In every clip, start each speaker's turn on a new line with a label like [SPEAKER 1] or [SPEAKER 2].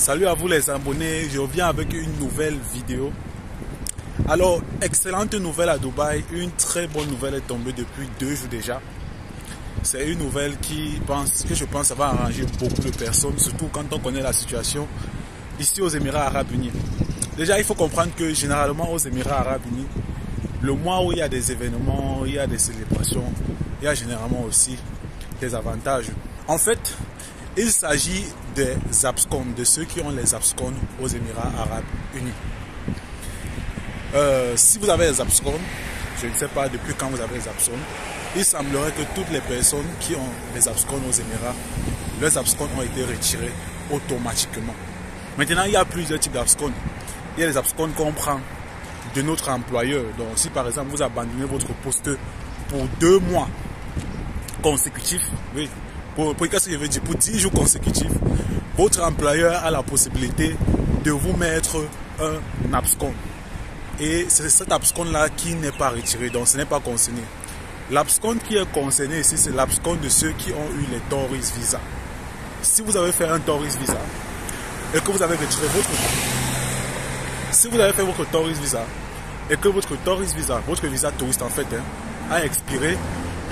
[SPEAKER 1] Salut à vous les abonnés, je reviens avec une nouvelle vidéo. Alors, excellente nouvelle à Dubaï, une très bonne nouvelle est tombée depuis 2 jours déjà. C'est une nouvelle que je pense ça va arranger beaucoup de personnes, surtout quand on connaît la situation ici aux Émirats Arabes Unis. Déjà, il faut comprendre que généralement aux Émirats Arabes Unis, le mois où il y a des événements, il y a des célébrations, il y a généralement aussi des avantages. En fait, il s'agit des abscons, de ceux qui ont les abscons aux Émirats Arabes Unis. Si vous avez les abscons, je ne sais pas depuis quand vous avez les abscons, il semblerait que toutes les personnes qui ont les abscons aux Émirats, leurs abscons ont été retirés automatiquement. Maintenant, il y a plusieurs types d'abscons. Il y a les abscons qu'on prend de notre employeur. Donc, si par exemple vous abandonnez votre poste pour 2 mois consécutifs, oui, qu'est-ce que je veux dire, pour 10 jours consécutifs, votre employeur a la possibilité de vous mettre un abscon. Et c'est cet abscon-là qui n'est pas retiré, donc ce n'est pas concerné. L'abscon qui est concerné ici, c'est l'abscon de ceux qui ont eu les tourist visa. Si vous avez fait un tourist visa et que vous avez retiré votre tourist visa et que votre visa touriste en fait a expiré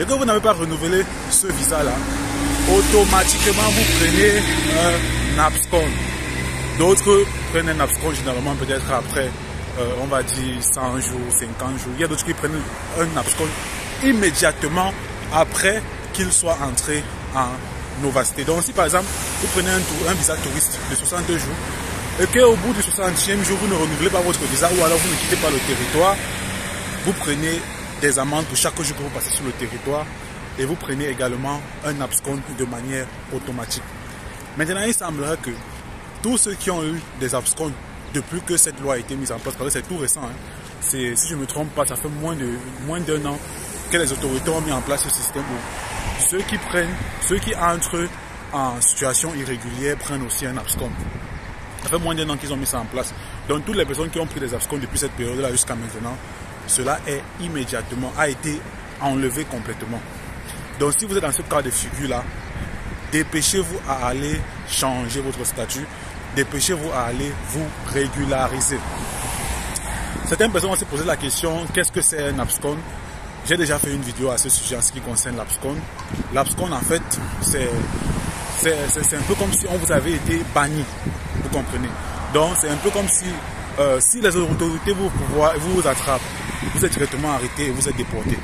[SPEAKER 1] et que vous n'avez pas renouvelé ce visa-là, automatiquement vous prenez un abscon. D'autres prennent un abscon généralement peut-être après, on va dire 100 jours, 50 jours. Il y a d'autres qui prennent un abscon immédiatement après qu'il soit entré en novacité. Donc si par exemple vous prenez un visa touriste de 62 jours et qu'au bout du 60e jour vous ne renouvelez pas votre visa ou alors vous ne quittez pas le territoire, vous prenez des amendes pour chaque jour que vous passez sur le territoire et vous prenez également un abscon de manière automatique. Maintenant, il semblerait que tous ceux qui ont eu des abscons depuis que cette loi a été mise en place, parce que c'est tout récent, si je ne me trompe pas, ça fait moins d'1 an que les autorités ont mis en place ce système où ceux qui entrent en situation irrégulière prennent aussi un abscon. Ça fait moins d'1 an qu'ils ont mis ça en place. Donc toutes les personnes qui ont pris des abscons depuis cette période-là jusqu'à maintenant, cela a été enlevé complètement. Donc si vous êtes dans ce cas de figure-là, dépêchez-vous à aller changer votre statut, dépêchez-vous à aller vous régulariser. Certaines personnes vont se poser la question, qu'est-ce que c'est un abscon? J'ai déjà fait une vidéo à ce sujet en ce qui concerne l'abscon. L'abscon en fait, c'est un peu comme si on vous avait été banni, vous comprenez? Donc c'est un peu comme si les autorités vous attrapent, vous êtes directement arrêté et vous êtes déporté.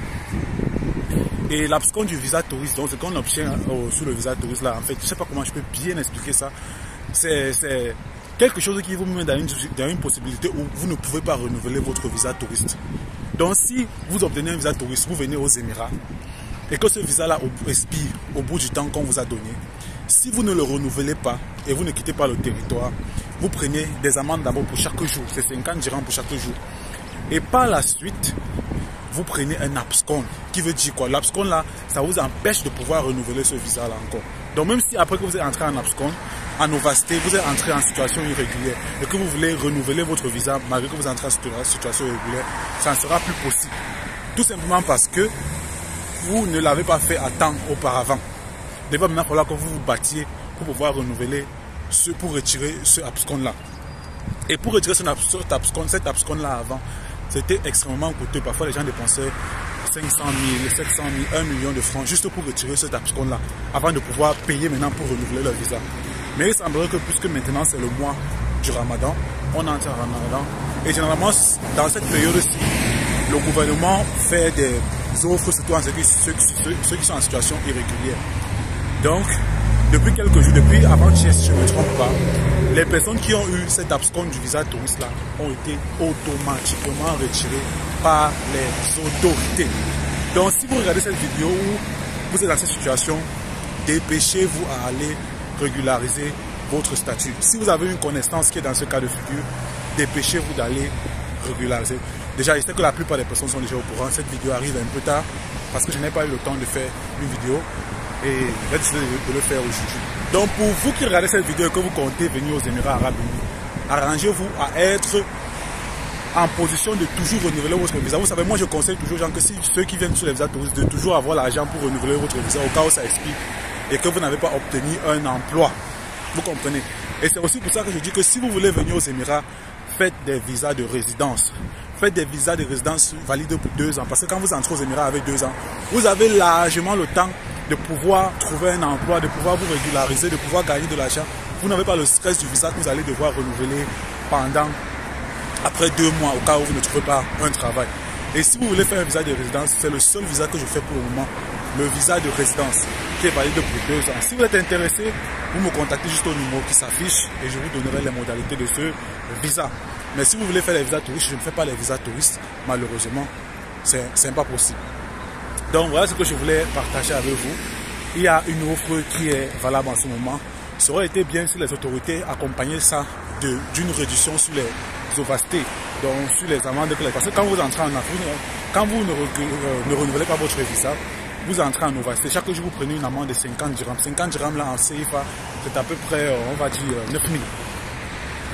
[SPEAKER 1] Et l'abscon du visa touriste, donc ce qu'on obtient sur le visa touriste là, en fait, je ne sais pas comment je peux bien expliquer ça. C'est quelque chose qui vous met dans une possibilité où vous ne pouvez pas renouveler votre visa touriste. Donc si vous obtenez un visa touriste, vous venez aux Émirats et que ce visa là expire au bout du temps qu'on vous a donné, si vous ne le renouvelez pas et vous ne quittez pas le territoire, vous prenez des amendes d'abord pour chaque jour, c'est 50 dirhams pour chaque jour. Et par la suite, vous prenez un abscon, qui veut dire quoi? L'abscon là, ça vous empêche de pouvoir renouveler ce visa là encore. Donc même si après que vous êtes entré en abscon, en novacité, vous êtes entré en situation irrégulière et que vous voulez renouveler votre visa malgré que vous entrez en situation irrégulière, ça ne sera plus possible. Tout simplement parce que vous ne l'avez pas fait à temps auparavant. Il va maintenant falloir que vous vous battiez pour pouvoir renouveler pour retirer ce abscon là. Et pour retirer cet abscon là avant, c'était extrêmement coûteux. Parfois les gens dépensaient 500 000, 700 000, 1 million de francs juste pour retirer cet abscon là avant de pouvoir payer maintenant pour renouveler leur visa. Mais il semblerait que puisque maintenant c'est le mois du Ramadan, on entre en Ramadan et généralement dans cette période-ci, le gouvernement fait des offres surtout à ceux qui sont en situation irrégulière. Donc, depuis quelques jours, depuis avant-hier si je ne me trompe pas, les personnes qui ont eu cet abscon du visa touriste là ont été automatiquement retirées par les autorités. Donc si vous regardez cette vidéo où vous êtes dans cette situation, dépêchez-vous à aller régulariser votre statut. Si vous avez une connaissance qui est dans ce cas de figure, dépêchez-vous d'aller régulariser. Déjà, je sais que la plupart des personnes sont déjà au courant. Cette vidéo arrive un peu tard parce que je n'ai pas eu le temps de faire une vidéo et j'ai décidé de le faire aujourd'hui. Donc pour vous qui regardez cette vidéo et que vous comptez venir aux Émirats Arabes Unis, arrangez-vous à être en position de toujours renouveler votre visa. Vous savez, moi je conseille toujours aux gens que si ceux qui viennent sur les visas touristes, de toujours avoir l'argent pour renouveler votre visa au cas où ça expire et que vous n'avez pas obtenu un emploi. Vous comprenez? Et c'est aussi pour ça que je dis que si vous voulez venir aux Émirats, faites des visas de résidence. Faites des visas de résidence valides pour 2 ans. Parce que quand vous entrez aux Émirats avec 2 ans, vous avez largement le temps de pouvoir trouver un emploi, de pouvoir vous régulariser, de pouvoir gagner de l'argent. Vous n'avez pas le stress du visa que vous allez devoir renouveler après 2 mois au cas où vous ne trouvez pas un travail. Et si vous voulez faire un visa de résidence, c'est le seul visa que je fais pour le moment. Le visa de résidence qui est valide pour 2 ans. Si vous êtes intéressé, vous me contactez juste au numéro qui s'affiche et je vous donnerai les modalités de ce visa. Mais si vous voulez faire les visas touristes, je ne fais pas les visas touristes. Malheureusement, c'est pas possible. Donc voilà ce que je voulais partager avec vous. Il y a une offre qui est valable en ce moment. Ça aurait été bien si les autorités accompagnaient ça d'une réduction sur les ovastés, donc sur les amendes. Parce que quand vous entrez en Afrique, quand vous ne renouvelez pas votre visa, vous entrez en ovasté. Chaque jour, vous prenez une amende de 50 dirhams. 50 dirhams là en CFA, c'est à peu près, on va dire, 9 000.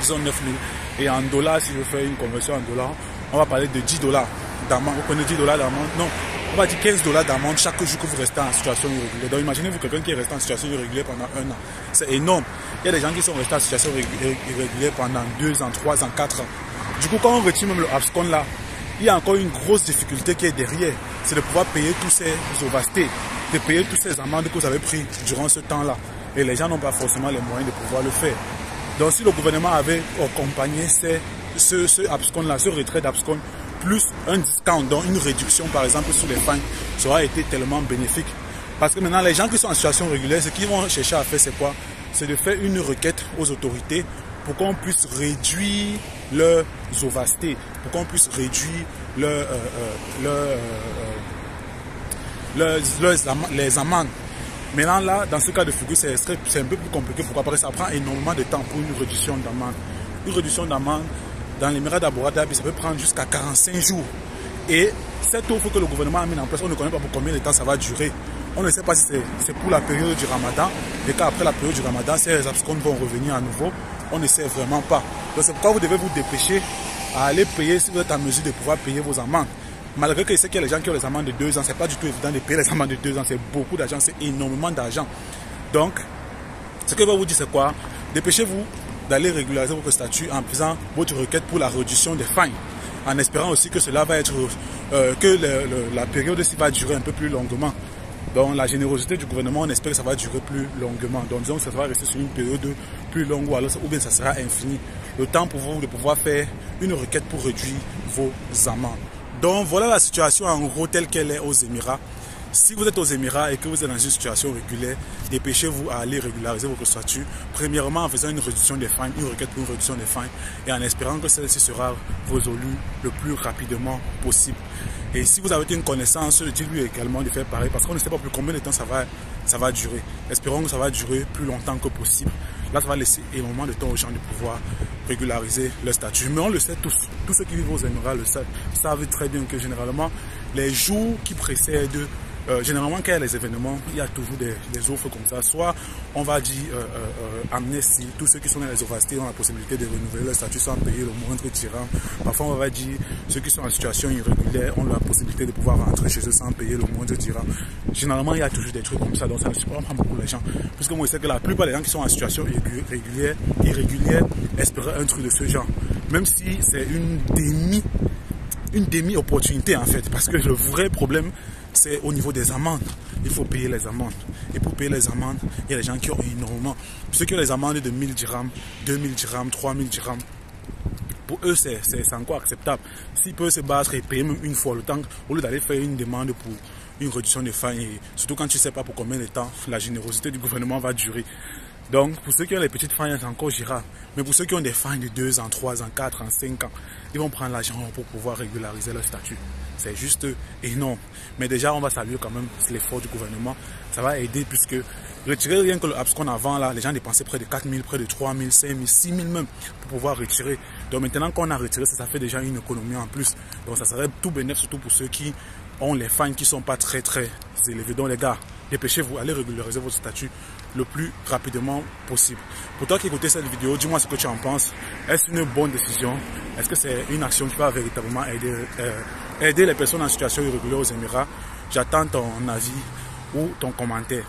[SPEAKER 1] Disons 9 000. Et en dollars, si je fais une conversion en dollars, on va parler de 10 dollars d'amende. Vous prenez 10 dollars d'amende? Non, on va dire 15 dollars d'amende chaque jour que vous restez en situation irrégulière. Donc imaginez-vous quelqu'un qui est resté en situation irrégulière pendant 1 an. C'est énorme. Il y a des gens qui sont restés en situation irrégulière pendant 2 ans, 3 ans, 4 ans. Du coup, quand on retire même le abscon là, il y a encore une grosse difficulté qui est derrière. C'est de pouvoir payer tous ces ovastés, de payer toutes ces amendes que vous avez prises durant ce temps-là. Et les gens n'ont pas forcément les moyens de pouvoir le faire. Donc si le gouvernement avait accompagné ce abscon-là, ce retrait d'abscon, plus un discount, donc une réduction par exemple sur les fines, ça aurait été tellement bénéfique. Parce que maintenant, les gens qui sont en situation régulière, ce qu'ils vont chercher à faire, c'est quoi? C'est de faire une requête aux autorités pour qu'on puisse réduire leurs ovastés, pour qu'on puisse réduire les amendes. Maintenant là, dans ce cas de figure, c'est un peu plus compliqué. Pourquoi? Parce que ça prend énormément de temps pour une réduction d'amende. Une réduction d'amende dans l'Émirat d'Abu Dhabi, ça peut prendre jusqu'à 45 jours. Et cette offre que le gouvernement a mis en place, on ne connaît pas pour combien de temps ça va durer. On ne sait pas si c'est pour la période du Ramadan. Et qu'après la période du Ramadan, ces abscons vont revenir à nouveau. On ne sait vraiment pas. Donc c'est pourquoi vous devez vous dépêcher à aller payer si vous êtes en mesure de pouvoir payer vos amendes. Malgré que je sais qu'il y a des gens qui ont les amendes de 2 ans, c'est pas du tout évident de payer les amendes de 2 ans, c'est beaucoup d'argent, c'est énormément d'argent. Donc, ce que je vais vous dire, c'est quoi? Dépêchez-vous d'aller régulariser votre statut en faisant votre requête pour la réduction des fines, en espérant aussi que cela va être, la période ci va durer un peu plus longuement. Donc, la générosité du gouvernement, on espère que ça va durer plus longuement. Donc, disons que ça va rester sur une période plus longue ou bien ça sera infini. Le temps pour vous de pouvoir faire une requête pour réduire vos amendes. Donc voilà la situation en gros telle qu'elle est aux Émirats. Si vous êtes aux Émirats et que vous êtes dans une situation régulière, dépêchez-vous à aller régulariser votre statut. Premièrement en faisant une réduction des fines, une requête pour une réduction des fines et en espérant que celle-ci sera résolue le plus rapidement possible. Et si vous avez une connaissance, dites-lui également de faire pareil parce qu'on ne sait pas plus combien de temps ça va durer. Espérons que ça va durer plus longtemps que possible. Là, ça va laisser énormément de temps aux gens de pouvoir régulariser leur statut. Mais on le sait tous. Tous ceux qui vivent aux Émirats le savent très bien que généralement, les jours qui précèdent, généralement quand il y a les événements, il y a toujours des offres comme ça. Soit on va dire amnistie, tous ceux qui sont dans les ovastés ont la possibilité de renouveler leur statut sans payer le moindre dirham. Parfois on va dire ceux qui sont en situation irrégulière ont la possibilité de pouvoir rentrer chez eux sans payer le moindre dirham. Généralement il y a toujours des trucs comme ça, donc ça ne surprend pas beaucoup les gens. Puisque moi je sais que la plupart des gens qui sont en situation irrégulière espéraient un truc de ce genre. Même si c'est une demi-opportunité en fait, parce que le vrai problème c'est au niveau des amendes. Il faut payer les amendes. Et pour payer les amendes, il y a des gens qui ont énormément. Ceux qui ont les amendes de 1000 dirhams, 2000 dirhams, 3000 dirhams, pour eux c'est encore acceptable. S'ils peuvent se battre et payer même une fois le temps, au lieu d'aller faire une demande pour une réduction de fines, et surtout quand tu ne sais pas pour combien de temps la générosité du gouvernement va durer. Donc, pour ceux qui ont les petites fines, c'est encore gérable. Mais pour ceux qui ont des fines de 2 ans, 3 ans, 4 ans, 5 ans, ils vont prendre l'argent pour pouvoir régulariser leur statut. C'est juste énorme. Mais déjà, on va saluer quand même l'effort du gouvernement. Ça va aider puisque retirer rien que le abscon avant, là, les gens dépensaient près de 4 000, près de 3 000, 5 000, 6 000 même pour pouvoir retirer. Donc maintenant qu'on a retiré, ça fait déjà une économie en plus. Donc ça serait tout bénéfice, surtout pour ceux qui ont les fines qui ne sont pas très élevées. Donc les gars, dépêchez-vous, allez régulariser votre statut le plus rapidement possible. Pour toi qui écoutes cette vidéo, dis-moi ce que tu en penses. Est-ce une bonne décision? Est-ce que c'est une action qui va véritablement aider les personnes en situation irrégulière aux Émirats? J'attends ton avis ou ton commentaire.